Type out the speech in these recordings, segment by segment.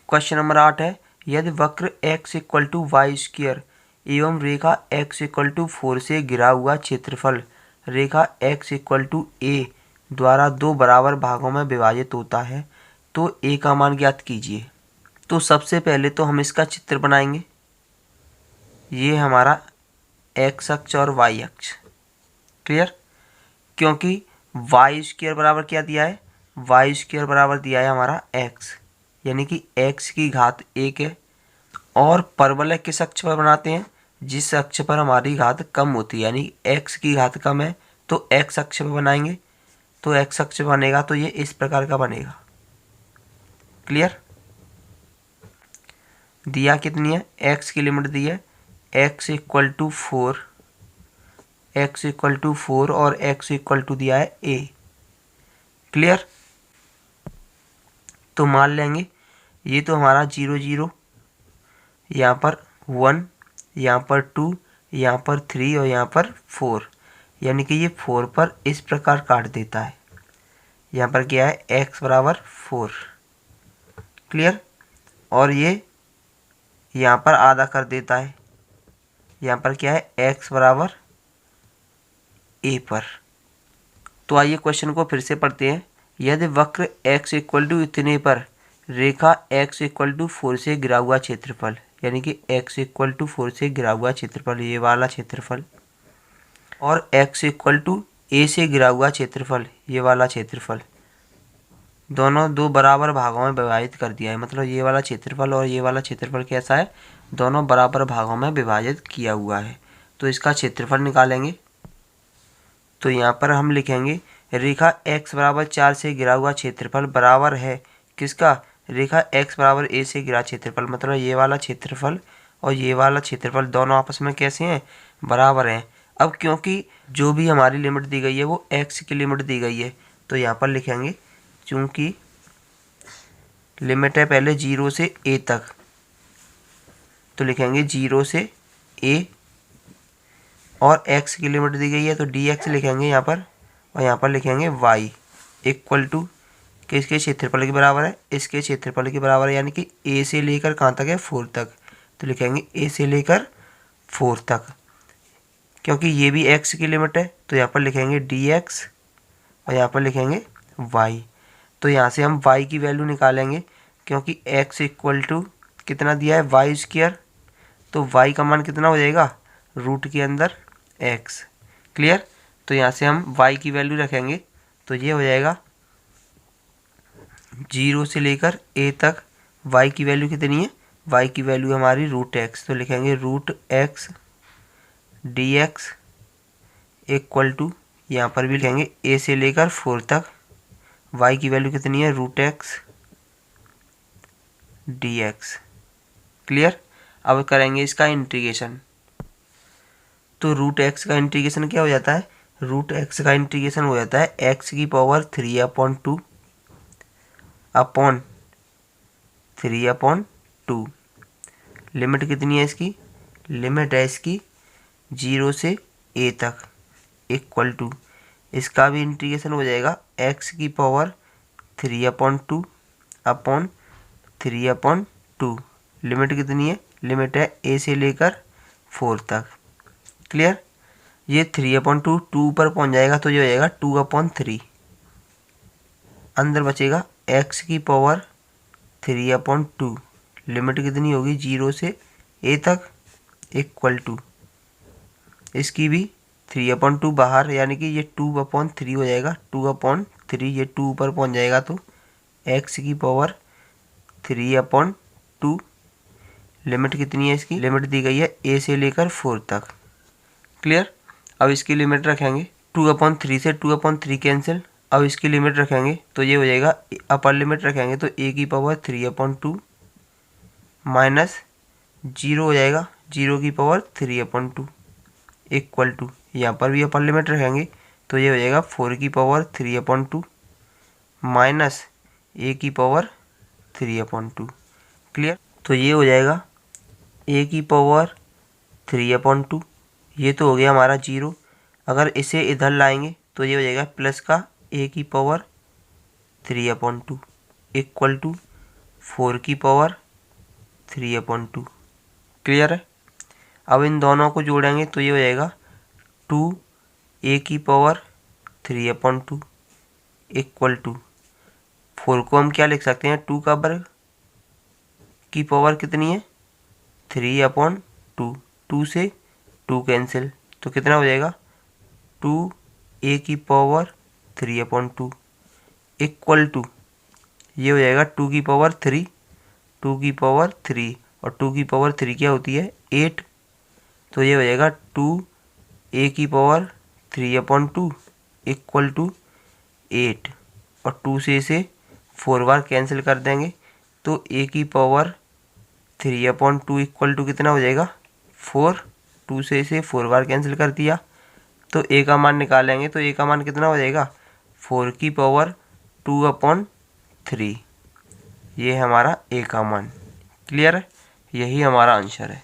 Question number 8 है, यदि वक्र x equal to y square एवं रेखा x इक्वल टू 4 से घिरा हुआ क्षेत्रफल रेखा x इक्वल टू a द्वारा दो बराबर भागों में विभाजित होता है तो a का मान ज्ञात कीजिए। तो सबसे पहले तो हम इसका चित्र बनाएंगे। ये हमारा x अक्ष और y अक्ष, क्लियर। क्योंकि वाई स्क्वायर बराबर क्या दिया है, वाई स्क्वायर बराबर दिया है हमारा x, यानी कि x की घात 1 है। और परवलय किस अक्ष पर बनाते हैं, जिस अक्ष पर हमारी घात कम होती है, यानी x की घात कम है तो x अक्ष पर बनाएंगे। तो x अक्ष बनेगा तो ये इस प्रकार का बनेगा, क्लियर। दिया कितनी है, x की लिमिट दी है x equal to 4, x equal to 4 और x इक्वल टू दिया है a, क्लियर। तो मान लेंगे ये तो हमारा 0 0, यहाँ पर 1, यहाँ पर 2, यहाँ पर 3 और यहाँ पर 4, यानी कि ये 4 पर इस प्रकार काट देता है। यहाँ पर क्या है, x बराबर 4, क्लियर। और ये यहाँ पर आधा कर देता है, यहाँ पर क्या है, x बराबर a पर। तो आइए क्वेश्चन को फिर से पढ़ते हैं। यदि वक्र x इक्वल टू इतने पर रेखा x इक्वल टू 4 से घिरा हुआ क्षेत्रफल, यानी कि x इक्वल टू 4 से घिरा हुआ क्षेत्रफल, ये वाला क्षेत्रफल, और x इक्वल टू a से घिरा हुआ क्षेत्रफल, ये वाला क्षेत्रफल, दोनों दो बराबर भागों में विभाजित कर दिया है। मतलब ये वाला क्षेत्रफल और ये वाला क्षेत्रफल कैसा है, दोनों बराबर भागों में विभाजित किया हुआ है। तो इसका क्षेत्रफल निकालेंगे। तो यहाँ पर हम लिखेंगे रेखा x बराबर 4 से घिरा हुआ क्षेत्रफल बराबर है किसका, रेखा x बराबर a से घिरा क्षेत्रफल। मतलब ये वाला क्षेत्रफल और ये वाला क्षेत्रफल दोनों आपस में कैसे हैं, बराबर हैं। अब क्योंकि जो भी हमारी लिमिट दी गई है वो x की लिमिट दी गई है, तो यहाँ पर लिखेंगे चूँकि लिमिट है पहले 0 से a तक, तो लिखेंगे 0 से a, और x की लिमिट दी गई है तो dx लिखेंगे यहाँ पर, और यहाँ पर लिखेंगे y इक्वल टू किसके क्षेत्रफल के बराबर है, इसके क्षेत्रफल के बराबर है, यानी कि a से लेकर कहाँ तक है, 4 तक। तो लिखेंगे a से लेकर 4 तक। क्योंकि ये भी x की लिमिट है तो यहाँ पर लिखेंगे dx और यहाँ पर लिखेंगे y। तो यहाँ से हम y की वैल्यू निकालेंगे, क्योंकि x इक्वल टू कितना दिया है, वाई स्क्वायर, तो y का मान कितना हो जाएगा, रूट के अंदर x, क्लियर। तो यहाँ से हम y की वैल्यू रखेंगे तो ये हो जाएगा 0 से लेकर a तक y की वैल्यू कितनी है, y की वैल्यू हमारी रूट x, तो लिखेंगे root x dx equal to, यहाँ पर भी लिखेंगे a से लेकर 4 तक y की वैल्यू कितनी है, रूट x dx, क्लियर। अब करेंगे इसका इंटीग्रेशन। तो रूट x का इंटीग्रेशन क्या हो जाता है, रूट x का इंटीग्रेशन हो जाता है x की पावर 3/2 अपॉन 3/2। लिमिट कितनी है इसकी, लिमिट है इसकी 0 से a तक इक्वल टू, इसका भी इंटीग्रेशन हो जाएगा x की पावर 3/2 अपॉन 3/2। लिमिट कितनी है, लिमिट है a से लेकर 4 तक, क्लियर। ये 3/2 2 पर पहुंच जाएगा तो ये हो जाएगा 2/3, अंदर बचेगा x की पावर 3/2। लिमिट कितनी होगी, 0 से a तक इक्वल टू, इसकी भी 3/2 बाहर, यानी कि ये 2/3 हो जाएगा, 2/3, ये 2 पर पहुंच जाएगा तो x की पावर 3/2। लिमिट कितनी है इसकी, लिमिट दी गई है a से लेकर 4 तक, क्लियर। अब इसकी लिमिट रखेंगे 2/3 से 2/3 कैंसिल। अब इसकी लिमिट रखेंगे तो ये हो जाएगा, अपर लिमिट रखेंगे तो a की पावर 3/2 माइनस 0 हो जाएगा, 0 की पावर 3/2 इक्वल टू, यहाँ पर भी अपर लिमिट रखेंगे तो ये हो जाएगा 4 की पावर 3/2 माइनस a की पावर 3/2, क्लियर। तो ये हो जाएगा a की पावर 3/2, ये तो हो गया हमारा 0। अगर इसे इधर लाएंगे तो ये हो जाएगा प्लस का a की पावर 3/2 इक्वल टू 4 की पावर 3/2। क्लियर है। अब इन दोनों को जोड़ेंगे तो ये हो जाएगा 2a की पावर 3/2 इक्वल टू 4 को हम क्या लिख सकते हैं, 2 का वर्ग की पावर कितनी है 3/2। 2 से 2 कैंसिल तो कितना हो जाएगा 2a की पावर 3/2 इक्वल टू ये हो जाएगा 2 की पावर 3, 2 की पावर 3 और 2 की पावर 3 क्या होती है 8। तो ये हो जाएगा 2a की पावर 3/2 इक्वल टू 8 और 2 से इसे 4 बार कैंसिल कर देंगे तो a की पावर 3/2 इक्वल टू कितना हो जाएगा 4। 2 से इसे 4 बार कैंसिल कर दिया तो a का मान निकालेंगे तो a का मान कितना हो जाएगा 4 की पावर 2/3। ये है हमारा a का मान। क्लियर है, यही हमारा आंसर है।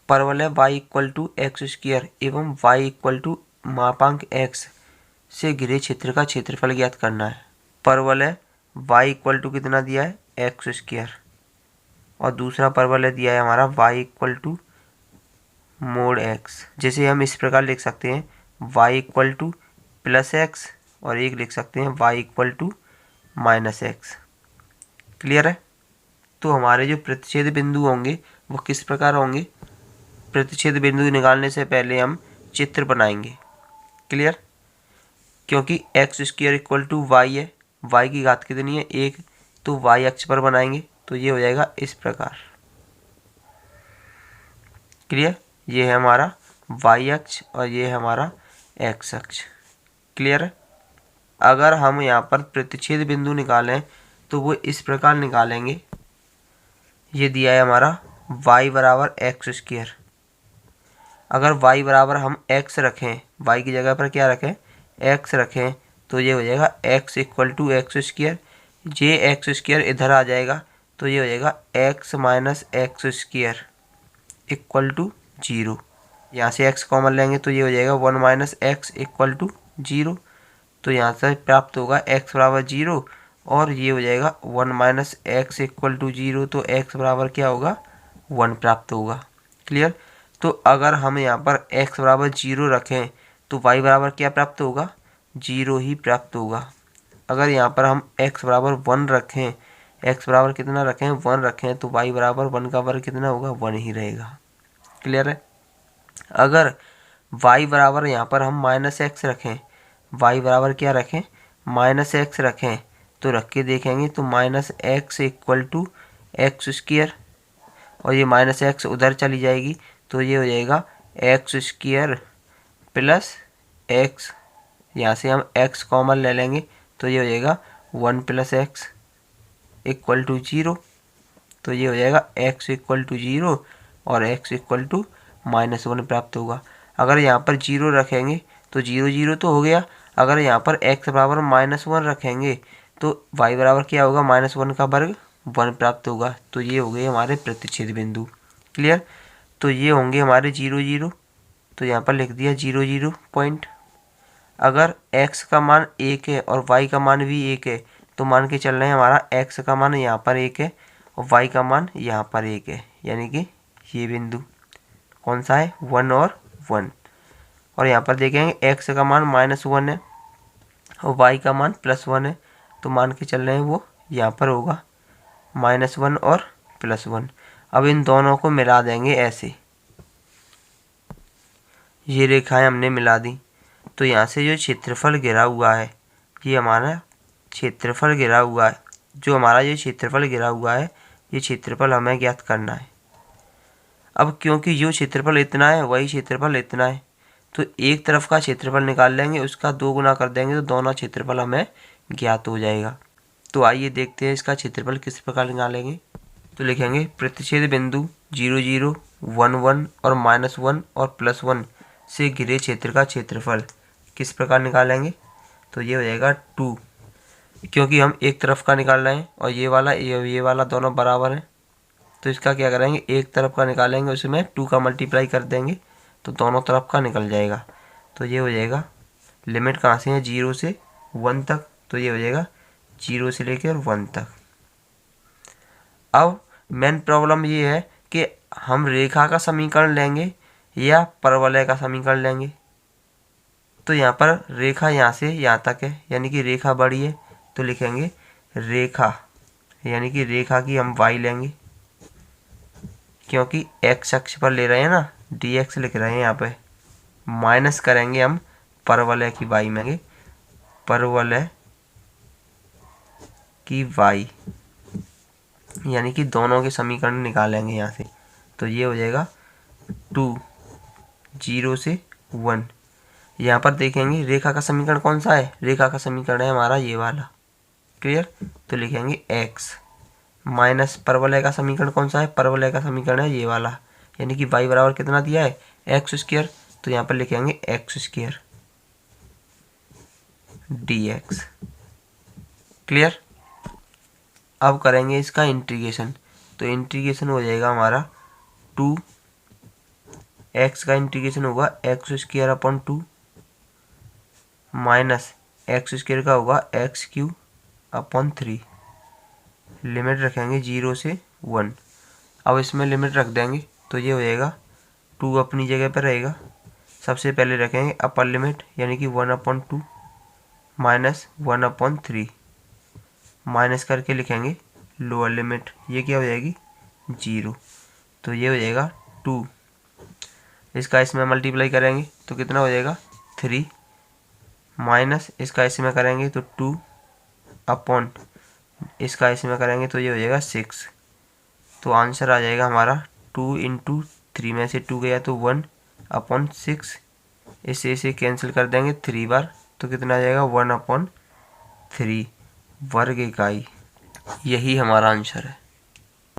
परवलय y इक्वल टू x² एवं y इक्वल टू मापांक x से घिरे क्षेत्र का क्षेत्रफल ज्ञात करना है। परवलय y इक्वल टू कितना दिया है x² और दूसरा परवलय दिया है हमारा y equal to mod x, जिसे हम इस प्रकार लिख सकते हैं y इक्वल टू +x और एक लिख सकते हैं y equal to -x। Clear है। तो हमारे जो प्रतिच्छेद बिंदु होंगे वो किस प्रकार होंगे, प्रतिच्छेद बिंदु निकालने से पहले हम चित्र बनाएंगे। क्लियर, क्योंकि x² इक्वल टू y है, y की घात कितनी है 1, तो y अक्ष पर बनाएंगे तो ये हो जाएगा इस प्रकार। क्लियर, ये है हमारा y अक्ष और ये है हमारा x अक्ष। क्लियर है। अगर हम यहाँ पर प्रतिच्छेद बिंदु निकालें तो वो इस प्रकार निकालेंगे। ये दिया है हमारा y बराबर x²। अगर y बराबर हम x रखें, y की जगह पर क्या रखें x रखें, तो ये हो जाएगा x इक्वल टू x²। ये x² इधर आ जाएगा तो ये हो जाएगा x minus x² equal to 0। यहाँ से x कॉमन लेंगे तो ये हो जाएगा 1 माइनस x इक्वल टू 0। तो यहाँ से प्राप्त होगा x बराबर 0 और ये हो जाएगा 1 माइनस x इक्वल टू 0। तो x बराबर क्या होगा 1 प्राप्त होगा। क्लियर। तो अगर हम यहाँ पर x बराबर 0 रखें तो y बराबर क्या प्राप्त होगा 0 ही प्राप्त होगा। अगर यहाँ पर हम x बराबर 1 रखें, x बराबर कितना रखें 1 रखें, तो y बराबर 1 का वर्ग कितना होगा 1 ही रहेगा। क्लियर है। अगर y बराबर यहाँ पर हम -x रखें, y बराबर क्या रखें -x रखें, तो रख के देखेंगे तो -x इक्वल टू x² और ये -x उधर चली जाएगी तो ये हो जाएगा x² प्लस x। यहाँ से हम x कॉमन ले लेंगे तो ये हो जाएगा 1 प्लस x इक्वल टू 0। तो ये हो जाएगा x इक्वल टू 0 और x इक्वल टू -1 प्राप्त होगा। अगर यहाँ पर 0 रखेंगे तो 0 0 तो हो गया। अगर यहाँ पर x बराबर -1 रखेंगे तो y बराबर क्या होगा -1 का वर्ग 1 प्राप्त होगा। तो ये हो गए हमारे प्रतिच्छेद बिंदु। क्लियर। तो ये होंगे हमारे 0 0। तो यहाँ पर लिख दिया 0 0 पॉइंट। अगर x का मान 1 है और y का मान भी 1 है तो मान के चल रहे हैं हमारा x का मान यहाँ पर 1 है और y का मान यहाँ पर 1 है, यानी कि ये बिंदु कौन सा है 1 और 1। और यहाँ पर देखेंगे x का मान -1 है और y का मान +1 है, तो मान के चल रहे हैं वो यहाँ पर होगा -1 और +1। अब इन दोनों को मिला देंगे ऐसे, ये रेखाएं हमने मिला दी। तो यहाँ से जो क्षेत्रफल घिरा हुआ है ये हमारा क्षेत्रफल घिरा हुआ है। जो हमारा ये क्षेत्रफल घिरा हुआ है ये क्षेत्रफल हमें ज्ञात करना है। अब क्योंकि जो क्षेत्रफल इतना है वही क्षेत्रफल इतना है, तो एक तरफ का क्षेत्रफल निकाल लेंगे, उसका 2 गुना कर देंगे तो दोनों क्षेत्रफल हमें ज्ञात हो जाएगा। तो आइए देखते हैं इसका क्षेत्रफल किस प्रकार निकालेंगे। तो लिखेंगे प्रतिच्छेद बिंदु 0 0 1 1 और -1 और +1 से घिरे क्षेत्र का क्षेत्रफल किस प्रकार निकालेंगे। तो ये हो जाएगा 2, क्योंकि हम एक तरफ का निकाल रहे हैं और ये वाला दोनों बराबर हैं, तो इसका क्या करेंगे एक तरफ का निकालेंगे, उसमें 2 का मल्टीप्लाई कर देंगे तो दोनों तरफ का निकल जाएगा। तो ये हो जाएगा लिमिट कहाँ से है 0 से 1 तक, तो ये हो जाएगा 0 से लेकर 1 तक। अब मेन प्रॉब्लम ये है कि हम रेखा का समीकरण लेंगे या परवलय का समीकरण लेंगे। तो यहाँ पर रेखा यहाँ से यहाँ तक है, यानी कि रेखा बड़ी है, तो लिखेंगे रेखा, यानी कि रेखा की हम y लेंगे, क्योंकि x अक्ष पर ले रहे हैं ना, dx लिख रहे हैं यहाँ पे। माइनस करेंगे हम परवलय की y में, परवलय की y, यानी कि दोनों के समीकरण निकालेंगे यहाँ से। तो ये हो जाएगा 2, 0 से 1। यहाँ पर देखेंगे रेखा का समीकरण कौन सा है, रेखा का समीकरण है हमारा ये वाला। क्लियर? तो लिखेंगे x माइनस परवलय का समीकरण कौन सा है, परवलय का समीकरण है ये वाला, यानी कि y बराबर कितना दिया है, एक्स स्क्वायर। तो यहाँ पर लिखेंगे एक्स स्क्वायर dx। क्लियर? अब करेंगे इसका इंटीग्रेशन। तो इंटीग्रेशन हो जाएगा हमारा 2x का इंटीग्रेशन होगा x square upon 2 minus x square का होगा एक्स क्यूब अपॉन 3। लिमिट रखेंगे 0 से 1। अब इसमें लिमिट रख देंगे तो ये हो जाएगा 2 अपनी जगह पर रहेगा। सबसे पहले रखेंगे अपर लिमिट, यानी कि 1/2 माइनस 1/3, माइनस करके लिखेंगे लोअर लिमिट, ये क्या हो जाएगी 0। तो ये हो जाएगा 2, इसका इसमें मल्टीप्लाई करेंगे तो कितना हो जाएगा 3, माइनस इसका इसमें करेंगे तो 2 अपॉन इसका इसमें करेंगे तो ये हो जाएगा 6। तो आंसर आ जाएगा हमारा 2 × 3 में से 2 गया तो 1/6, इसे कैंसिल कर देंगे 3 बार, तो कितना आ जाएगा 1/3 वर्ग इकाई। यही हमारा आंसर है।